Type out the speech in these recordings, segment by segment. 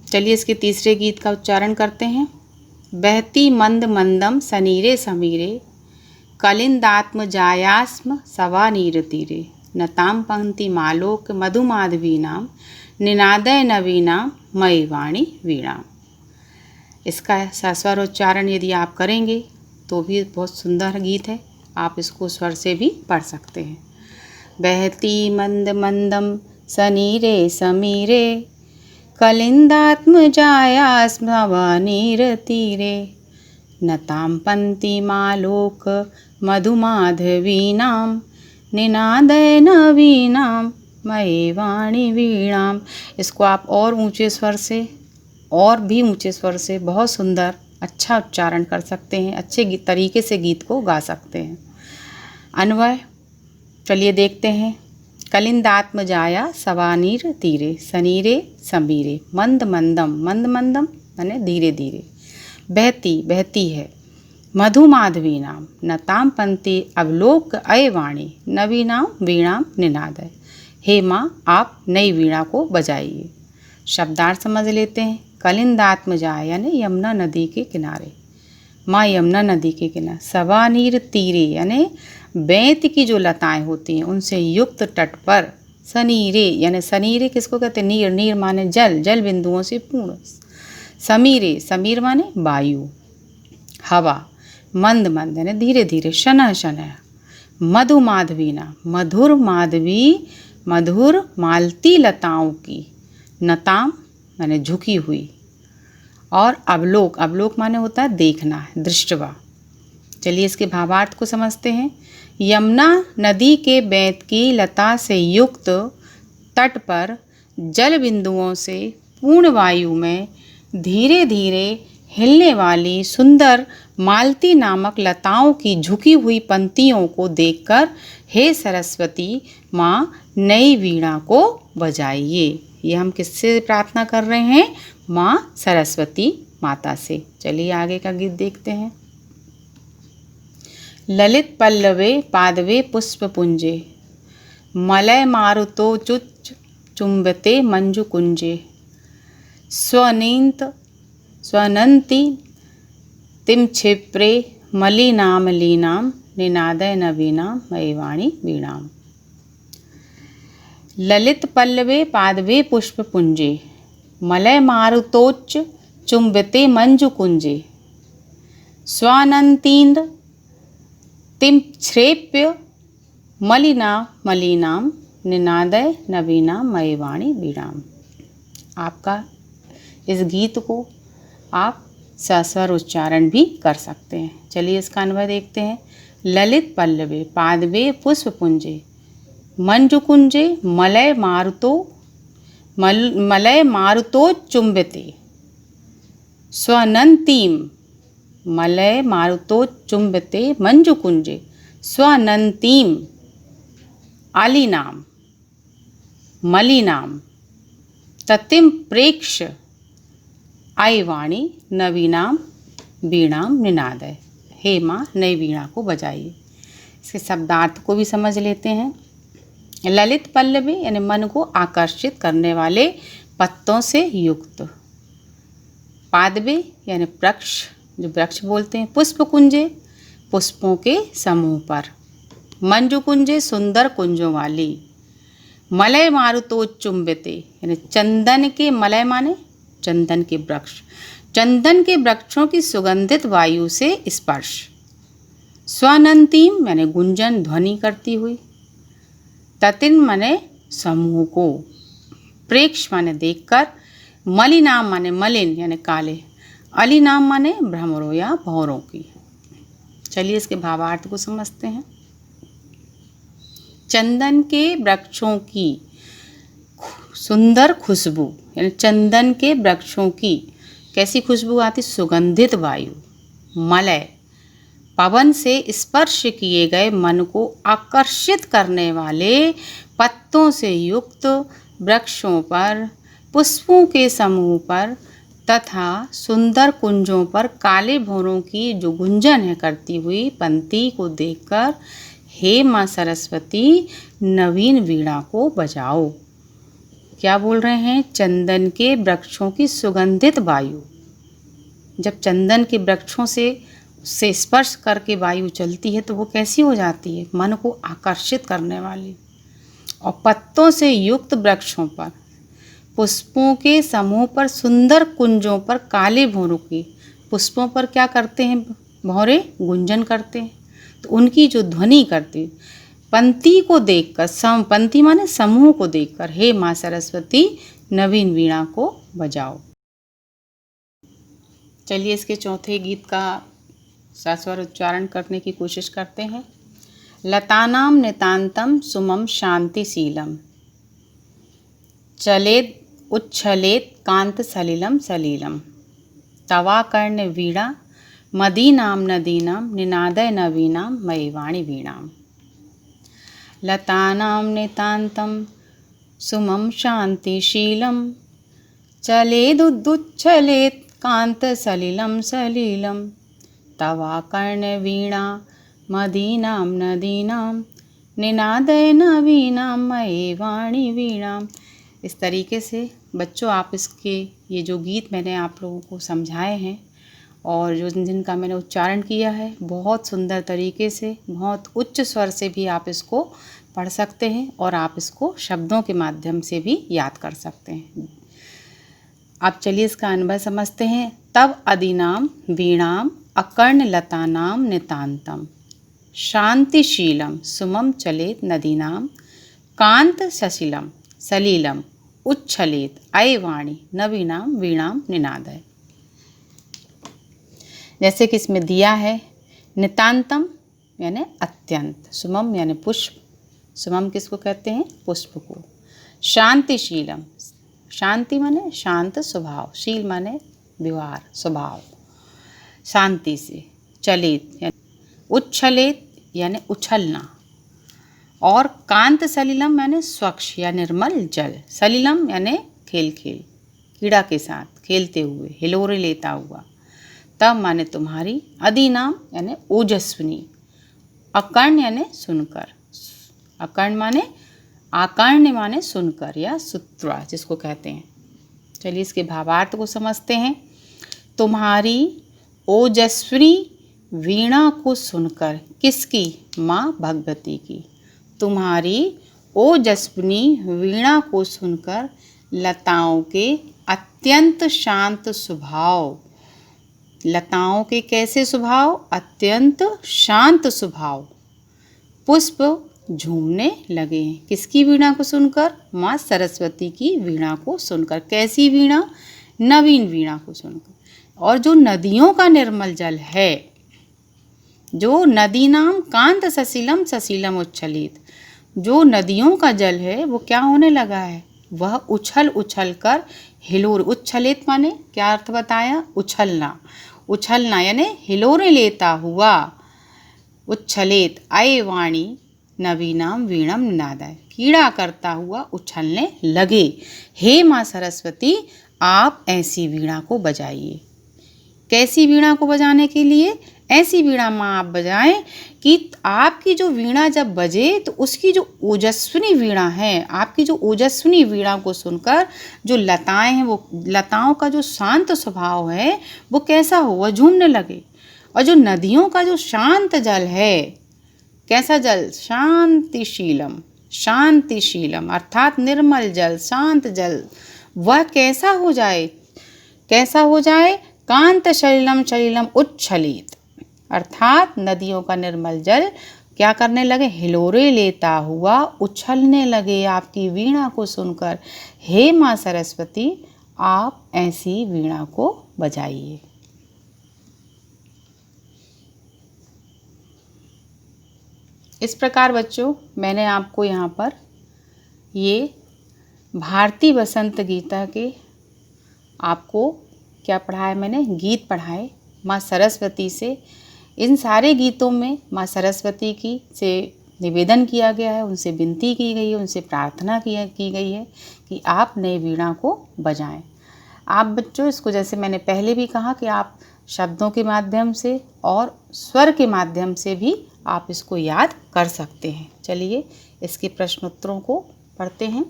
चलिए इसके तीसरे गीत का उच्चारण करते हैं। बहती मंद मंदम सनीरे समीरे, कलिंदात्म जायास्म सवा नीर तीरे, नताम पंक्ति मालोक मधुमाधवीनाम, निनादय नवीनाम मयि वाणी वीणाम। इसका सस्वर उच्चारण यदि आप करेंगे तो भी बहुत सुंदर गीत है। आप इसको स्वर से भी पढ़ सकते हैं। बहती मंद मंदम सनीरे समीरे, कलिंदात्म जायास्म नीर तीरे, नताम पंक्ति मालोक मधुमाधवीनाम, निनादय नवीनाम मयि वाणी वीणाम। इसको आप और ऊंचे स्वर से और भी ऊंचे स्वर से बहुत सुंदर अच्छा उच्चारण कर सकते हैं। अच्छे तरीके से गीत को गा सकते हैं। अन्वय चलिए देखते हैं। कलिंदात्म जाया सवानीर तीरे, सनीरे समीरे, मंद मंदम, मंद मंदम माने धीरे धीरे, बहती बहती है, मधुमाधवी नाम, नताम पंक्ति अवलोक अय वाणी, नवीनाम वीणाम निनादय। हे माँ आप नई वीणा को बजाइए। शब्दार्थ समझ लेते हैं। कलिंदात्म जाय यानी यमुना नदी के किनारे, माँ यमुना नदी के किनारे, सवानीर तीरे यानी बेंत की जो लताएं होती हैं उनसे युक्त तट पर, सनीरे यानी सनीरे किसको कहते हैं? नीर, नीर माने जल, जल बिंदुओं से पूर्ण, समीरे, समीर माने वायु हवा, मंद मंद यानी धीरे धीरे, शनह शनह, मधु माधवीना मधुर माधवी मधुर मालती लताओं की, नताम माने झुकी हुई, और अवलोक, अवलोक माने होता है देखना, दृष्टवा। चलिए इसके भावार्थ को समझते हैं। यमुना नदी के बेंत की लता से युक्त तट पर जल बिंदुओं से पूर्ण वायु में धीरे धीरे हिलने वाली सुंदर मालती नामक लताओं की झुकी हुई पंक्तियों को देखकर हे सरस्वती माँ नई वीणा को बजाइए। ये हम किससे प्रार्थना कर रहे हैं? माँ सरस्वती माता से। चलिए आगे का गीत देखते हैं। ललित पल्लवे पादवे पुष्पपुंजे, मलय मारुतोच्च चुंबते मंजुकुंजे, स्वनंती तिम क्षिप्रे मलिनामलीनाम, निनादय नवीनाम मयि वाणी वीणाम। ललित पल्लवे पादवे पुष्पपुंजे, मलय मारुतोच्च चुंबते मंजुकुंजे, स्वानंतीन्द्र तिम क्षिप्य मलिनाम, निनादय नवीनाम मयि वाणी वीणाम। आपका इस गीत को आप सस्वर उच्चारण भी कर सकते हैं। चलिए इसका अन्वय देखते हैं। ललित पल्लवे पादवे पुष्पपुंजे, मंजुकुंजे मलय मारुतो चुंबते, स्वनंतीम मलय मारुतो चुंबते मंजुकुंजे, स्वनंतीम आलीनाम मलिनाम, ततिम प्रेक्ष आई वाणी नवीनाम वीणाम निनादय। हे माँ नई वीणा को बजाइए। इसके शब्दार्थ को भी समझ लेते हैं। ललित पल्लवी यानी मन को आकर्षित करने वाले पत्तों से युक्त, पादवे यानी वृक्ष, जो वृक्ष बोलते हैं, पुष्पकुंजे पुष्पों के समूह पर, मंजुकुंजे सुंदर कुंजों वाली, मलय मारुतो चुंबते यानी चंदन के, मलय माने चंदन के वृक्ष, चंदन के वृक्षों की सुगंधित वायु से स्पर्श, स्वनंतीम यानी गुंजन ध्वनि करती हुई, ततिन माने समूह को, प्रेक्ष माने देखकर, मलिनाम माने मलिन यानी काले, अलीनाम माने भ्रमरों या भौरों की। चलिए इसके भावार्थ को समझते हैं। चंदन के वृक्षों की सुंदर खुशबू यानी चंदन के वृक्षों की कैसी खुशबू आती? सुगंधित वायु, मलय पवन से स्पर्श किए गए मन को आकर्षित करने वाले पत्तों से युक्त वृक्षों पर, पुष्पों के समूह पर तथा सुंदर कुंजों पर काले भौरों की जो गुंजन है करती हुई पंक्ति को देखकर हे माँ सरस्वती नवीन वीणा को बजाओ। क्या बोल रहे हैं? चंदन के वृक्षों की सुगंधित वायु। जब चंदन के वृक्षों से स्पर्श करके वायु चलती है तो वो कैसी हो जाती है? मन को आकर्षित करने वाली। और पत्तों से युक्त वृक्षों पर, पुष्पों के समूह पर, सुंदर कुंजों पर काले भौरों के पुष्पों पर क्या करते हैं? भौरे गुंजन करते हैं। तो उनकी जो ध्वनि करते, पंक्ति को देखकर, पंक्ति माने समूह को देखकर, हे माँ सरस्वती नवीन वीणा को बजाओ। चलिए इसके चौथे गीत का सस्वर उच्चारण करने की कोशिश करते हैं। लतानां नितान्तं सुमं शान्तिशीलं चलेद उच्छलेत कांत सलिलं सलीलं तवाकर्ण वीणा मदीनां नदीनां निनादय नवीनां मयि वाणी वीणां। लतानां नितान्तं सुमं शान्तिशीलं चलेदुच्छलेत कांत सलिलं सलीलं तवाकर्ण वीणा मदीनां नदीनां निनादय नवीनां मयि वाणी वीणां। इस तरीके से बच्चों आप ये जो गीत मैंने आप लोगों को समझाए हैं और जिनका मैंने उच्चारण किया है, बहुत सुंदर तरीके से, बहुत उच्च स्वर से भी आप इसको पढ़ सकते हैं और आप इसको शब्दों के माध्यम से भी याद कर सकते हैं। अब चलिए इसका अनुभव समझते हैं। तब अदीनाम वीणाम अकर्ण लतानाम नितान्तं शांतिशीलं सुमं चलेत नदीनां कांत सशिलं सलीलं उच्छलेत अय वाणी नवीनां वीणां निनादय। जैसे कि इसमें दिया है नितांतम यानी अत्यंत, सुमम यानी पुष्प, सुमम किसको कहते हैं? पुष्प को। शांतिशीलम, शांति माने शांत स्वभाव, शील माने व्यवहार स्वभाव, शांति से। चलित यानी उच्छलित यानी उछलना। और कांत सलिलम यानी स्वच्छ या निर्मल जल। सलिलम यानी खेल खेल, कीड़ा के साथ खेलते हुए, हिलोरे लेता हुआ। तब माने तुम्हारी। अदीनाम यानी ओजस्विनी। अकर्ण यानी सुनकर, अकर्ण माने आकर्ण माने सुनकर या सुत्वा जिसको कहते हैं। चलिए इसके भावार्थ को समझते हैं। तुम्हारी ओजस्वी वीणा को सुनकर, किसकी? माँ भगवती की। तुम्हारी ओजस्विनी वीणा को सुनकर लताओं के अत्यंत शांत स्वभाव, लताओं के कैसे स्वभाव? अत्यंत शांत स्वभाव। पुष्प झूमने लगे। किसकी वीणा को सुनकर? माँ सरस्वती की वीणा को सुनकर। कैसी वीणा? नवीन वीणा को सुनकर। और जो नदियों का निर्मल जल है, जो नदीनाम कांत सशीलम सशीलम उच्छलित, जो नदियों का जल है वो क्या होने लगा है? वह उछल उछल कर हिलोर, उच्छलित माने क्या अर्थ बताया? उछलना, उछलना यानी हिलोरे लेता हुआ। उच्छलित अय वाणी नवीनाम वीणम निनादय, कीड़ा करता हुआ उछलने लगे। हे माँ सरस्वती आप ऐसी वीणा को बजाइए। कैसी वीणा को बजाने के लिए? ऐसी वीणा माँ आप बजाएं कि आपकी जो वीणा जब बजे तो उसकी जो ओजस्विनी वीणा है, आपकी जो ओजस्विनी वीणा को सुनकर जो लताएं हैं, वो लताओं का जो शांत स्वभाव है वो कैसा हो? वह झूमने लगे। और जो नदियों का जो शांत जल है, कैसा जल? शांतिशीलम, शांतिशीलम अर्थात निर्मल जल, शांत जल, वह कैसा हो जाए? कैसा हो जाए? कांत सलिलम सलिलम उच्छलित, अर्थात नदियों का निर्मल जल क्या करने लगे? हिलोरे लेता हुआ उछलने लगे आपकी वीणा को सुनकर। हे माँ सरस्वती आप ऐसी वीणा को बजाइए। इस प्रकार बच्चों मैंने आपको यहाँ पर ये भारती बसंत गीता के आपको क्या पढ़ाया? मैंने गीत पढ़ाए माँ सरस्वती से। इन सारे गीतों में माँ सरस्वती की से निवेदन किया गया है, उनसे विनती की गई है, उनसे प्रार्थना की गई है कि आप नई वीणा को बजाएं। आप बच्चों इसको, जैसे मैंने पहले भी कहा, कि आप शब्दों के माध्यम से और स्वर के माध्यम से भी आप इसको याद कर सकते हैं। चलिए इसके प्रश्नोत्तरों को पढ़ते हैं।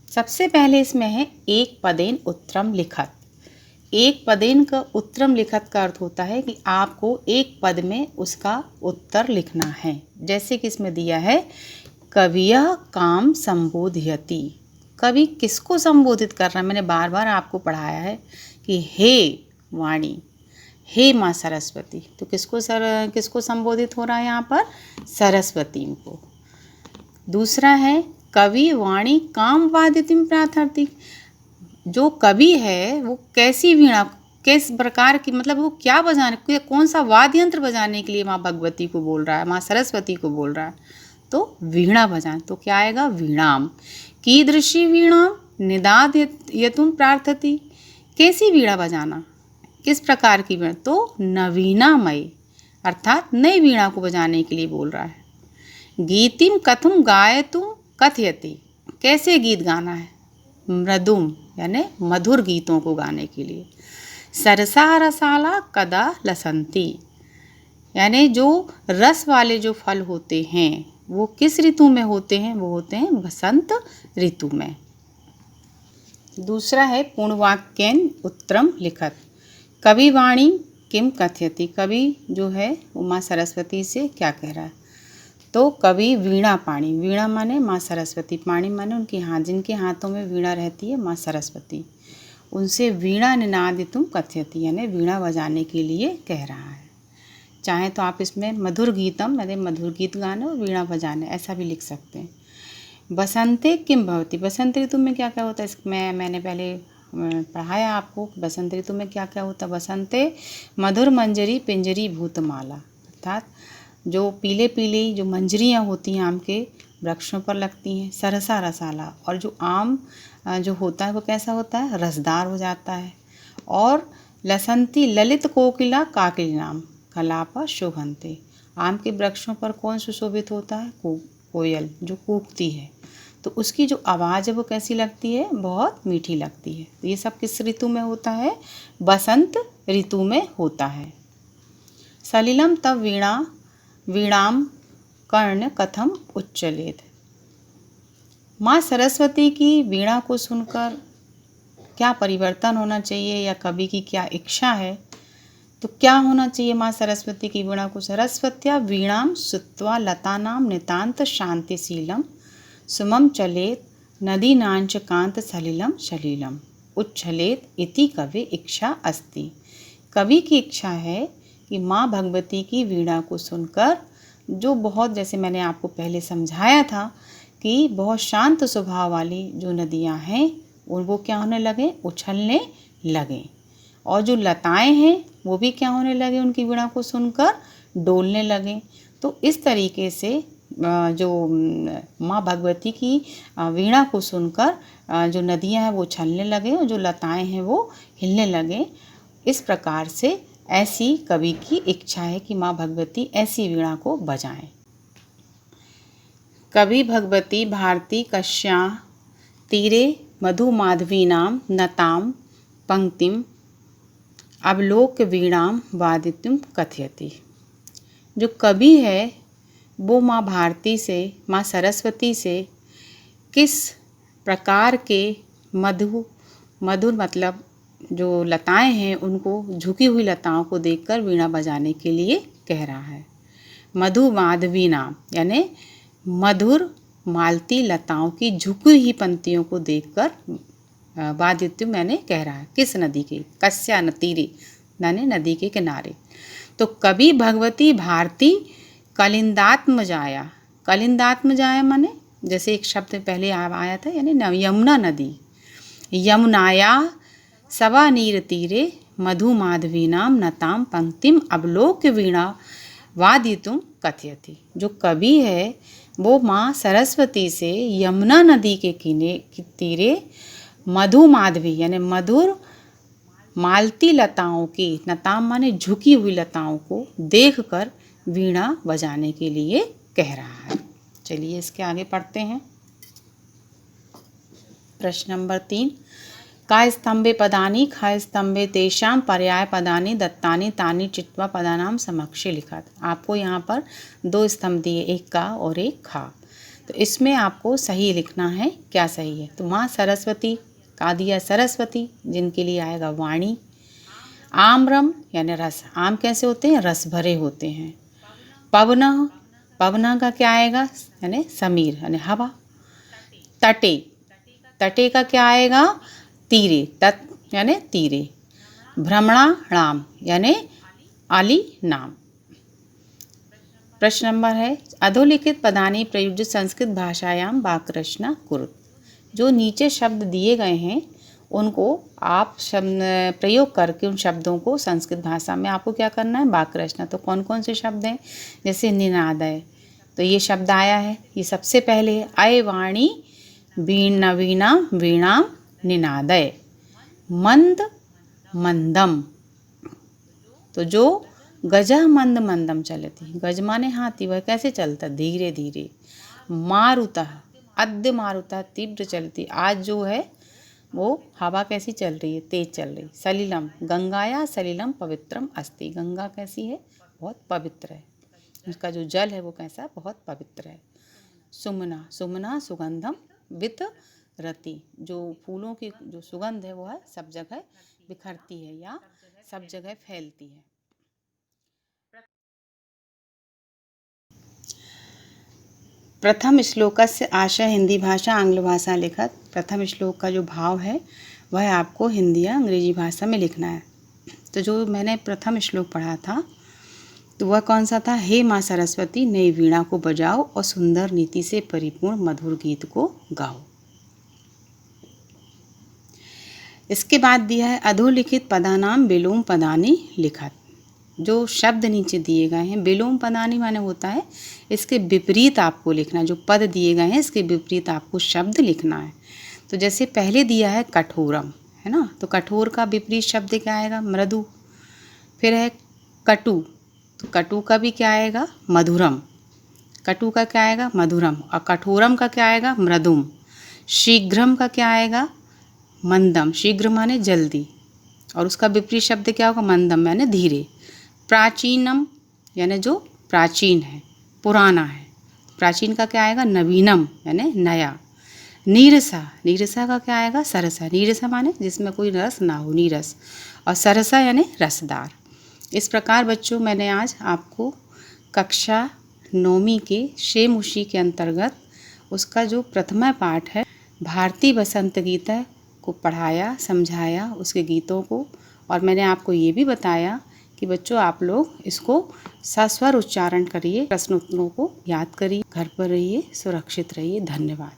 सबसे पहले इसमें है एक पदेन उत्तरम लिखत। एक पदेन का उत्तरम लिखत का अर्थ होता है कि आपको एक पद में उसका उत्तर लिखना है। जैसे कि इसमें दिया है कवियः काम संबोधयति। कवि किसको संबोधित कर रहा है? मैंने बार बार आपको पढ़ाया है कि हे वाणी, हे माँ सरस्वती। तो किसको संबोधित हो रहा है यहाँ पर? सरस्वती को। दूसरा है कवि वाणी काम वादितिम प्रार्थार्थी। जो कवि है वो कैसी वीणा, किस प्रकार की, मतलब वो क्या बजाने, कौन सा वाद्य यंत्र बजाने के लिए माँ भगवती को बोल रहा है, माँ सरस्वती को बोल रहा है? तो वीणा बजाने। तो क्या आएगा? वीणाम। कीदृशी वीणाम निदाद यतुम प्रार्थती। कैसी वीणा बजाना, किस प्रकार की वीणा? तो नवीनामयी, अर्थात नई वीणा को बजाने के लिए बोल रहा है। गीतिम कथम गायतुम कथयति। कैसे गीत गाना है? मृदुम, यानी मधुर गीतों को गाने के लिए। सरसा रसाला कदा लसंती, यानी जो रस वाले जो फल होते हैं वो किस ऋतु में होते हैं? वो होते हैं बसंत ऋतु में। दूसरा है पूर्णवाक्येन उत्तरम लिखत। कवि वाणी किम कथयति। कवि जो है वो माँ सरस्वती से क्या कह रहा है? तो कवि वीणा पाणी, वीणा माने माँ सरस्वती, पाणी माने उनके हाथ, जिनके हाथों में वीणा रहती है माँ सरस्वती, उनसे वीणा निनादितुम कथयति, यानी वीणा बजाने के लिए कह रहा है। चाहे तो आप इसमें मधुर गीतम, यानी मधुर गीत गाने और वीणा बजाने, ऐसा भी लिख सकते हैं। बसंते किम भवति। बसंत ऋतु में क्या क्या होता है? इसमें मैंने पहले पढ़ाया आपको बसंत ऋतु में क्या क्या होता है। बसंते मधुर मंजरी पिंजरी भूतमाला, अर्थात जो पीले पीले जो मंजरियाँ होती हैं आम के वृक्षों पर लगती हैं, सरसा रसाला, और जो आम जो होता है वो कैसा होता है? रसदार हो जाता है। और लसंती ललित कोकिला काकिल नाम कलापा शोभनते। आम के वृक्षों पर कौन सुशोभित होता है? कोयल जो कूकती है, तो उसकी जो आवाज़ है वो कैसी लगती है? बहुत मीठी लगती है। तो ये सब किस ऋतु में होता है? बसंत ऋतु में होता है। सलिलम तब वीणाम कर्ण कथम उच्चलेत। माँ सरस्वती की वीणा को सुनकर क्या परिवर्तन होना चाहिए, या कवि की क्या इच्छा है? तो क्या होना चाहिए माँ सरस्वती की वीणा को? सरस्वत्या वीणाम सुत्वा लतानाम नितांत शांतिशीलम सुमम चलेत नदी नांच कांत सलिलम शलीलम उच्छलेत इति कवि इच्छा अस्ति। कवि की इच्छा है कि माँ भगवती की वीणा को सुनकर, जो बहुत, जैसे मैंने आपको पहले समझाया था कि बहुत शांत स्वभाव वाली जो नदियाँ हैं वो क्या होने लगे? उछलने लगे। और जो लताएं हैं वो भी क्या होने लगे? उनकी वीणा को सुनकर डोलने लगे। तो इस तरीके से जो माँ भगवती की वीणा को सुनकर जो नदियाँ हैं वो उछलने लगे और जो लताएं हैं वो हिलने लगे। इस प्रकार से ऐसी कवि की इच्छा है कि माँ भगवती ऐसी वीणा को बजाएं। कवि भगवती भारती कश्या तीरे मधुमाधवीनाम नताम पंक्तिम अवलोक वीणाम वादितुम कथयति। जो कवि है वो माँ भारती से, माँ सरस्वती से किस प्रकार के मधुर मतलब जो लताएं हैं उनको, झुकी हुई लताओं को देखकर वीणा बजाने के लिए कह रहा है। मधु माधवी नाम, यानी मधुर मालती लताओं की झुकी हुई पंक्तियों को देखकर वादित्य मैंने कह रहा है। किस नदी के? कस्या न तीरे, यानी नदी के किनारे। तो कवि भगवती भारती कलिंदात्म जाया। कलिंदात्म जाया माने जैसे एक शब्द पहले आया था, यानी यमुना नदी। यमुनाया सवा नीर तीरे मधु माधवीनाम नताम पंक्तिम अवलोक वीणा वादितुम कथयति। जो कवि है वो माँ सरस्वती से यमुना नदी के तीरे मधु माधवी, यानी मधुर मालती लताओं की, नताम माने झुकी हुई लताओं को देखकर वीणा बजाने के लिए कह रहा है। चलिए इसके आगे पढ़ते हैं। प्रश्न नंबर 3, का स्तंभे पदानि खा स्तंभे तेषां पर्याय पदानि दत्तानि तानि चित्वा पदानाम समक्षे लिखा। आपको यहाँ पर 2 स्तंभ दिए, एक का और एक खा। तो इसमें आपको सही लिखना है, क्या सही है। तो माँ सरस्वती का दिया सरस्वती, जिनके लिए आएगा वाणी। आम्रम यानी रस, आम कैसे होते हैं, रस भरे होते हैं। पवनः, पवनः का क्या आएगा, यानी समीर यानी हवा। तटे, तटे का क्या आएगा, तीरे, तट यानी तीरे। भ्रमणाणाम यानी आली नाम। प्रश्न नंबर है, अधोलिखित पदानि प्रयुज्य संस्कृत भाषायाम वाक्य रचना कुरु। जो नीचे शब्द दिए गए हैं उनको आप शब्द प्रयोग करके उन शब्दों को संस्कृत भाषा में आपको क्या करना है, वाक्य रचना। तो कौन कौन से शब्द हैं, जैसे निनादय, तो ये शब्द आया है, ये सबसे पहले है। अय वाणी वीणा वीणा निनादय। मंद मंदम, तो जो गजः मंद मंदम चलती, गज माने हाथी, वह कैसे चलता, धीरे धीरे। मारुतः, अद्य मारुतः तीव्र चलती, आज जो है वो हवा कैसी चल रही है, तेज चल रही। सलिलम, गंगाया सलिलम पवित्रम अस्ति, गंगा कैसी है, बहुत पवित्र है, उसका जो जल है वो कैसा, बहुत पवित्र है। सुमना, सुमना सुगंधम वित रति, जो फूलों की जो सुगंध है वो है सब जगह बिखरती है या सब जगह फैलती है। प्रथम श्लोकस्य आशय हिंदी भाषा आंग्ल भाषा लिखत। प्रथम श्लोक का जो भाव है वह आपको हिंदी या अंग्रेजी भाषा में लिखना है। तो जो मैंने प्रथम श्लोक पढ़ा था तो वह कौन सा था, हे माँ सरस्वती नई वीणा को बजाओ और सुंदर नीति से परिपूर्ण मधुर गीत को गाओ। इसके बाद दिया है अधोलिखित पदानाम विलोम पदानि लिखत। जो शब्द नीचे दिए गए हैं, विलोम पदानि माने होता है इसके विपरीत आपको लिखना है, जो पद दिए गए हैं इसके विपरीत आपको शब्द लिखना है। तो जैसे पहले दिया है कठोरम, है ना, तो कठोर का विपरीत शब्द क्या आएगा, मृदु। फिर है कटु, तो कटु का भी क्या आएगा, मधुरम। कटु का क्या आएगा, मधुरम। और कठोरम का क्या आएगा, मृदुम। शीघ्रम का क्या आएगा, मंदम, शीघ्र माने जल्दी, और उसका विपरीत शब्द क्या होगा, मंदम यानी धीरे। प्राचीनम यानी जो प्राचीन है, पुराना है। प्राचीन का क्या आएगा, नवीनम यानी नया। नीरसा, नीरसा का क्या आएगा, सरसा। नीरसा माने जिसमें कोई रस ना हो, नीरस। और सरसा यानी रसदार। इस प्रकार बच्चों मैंने आज आपको कक्षा 9वीं के शेम उशी के अंतर्गत उसका जो प्रथमा पाठ है भारतीय बसंत गीता को पढ़ाया, समझाया उसके गीतों को। और मैंने आपको ये भी बताया कि बच्चों आप लोग इसको सस्वर उच्चारण करिए, प्रश्न उत्तरों को याद करिए, घर पर रहिए, सुरक्षित रहिए। धन्यवाद।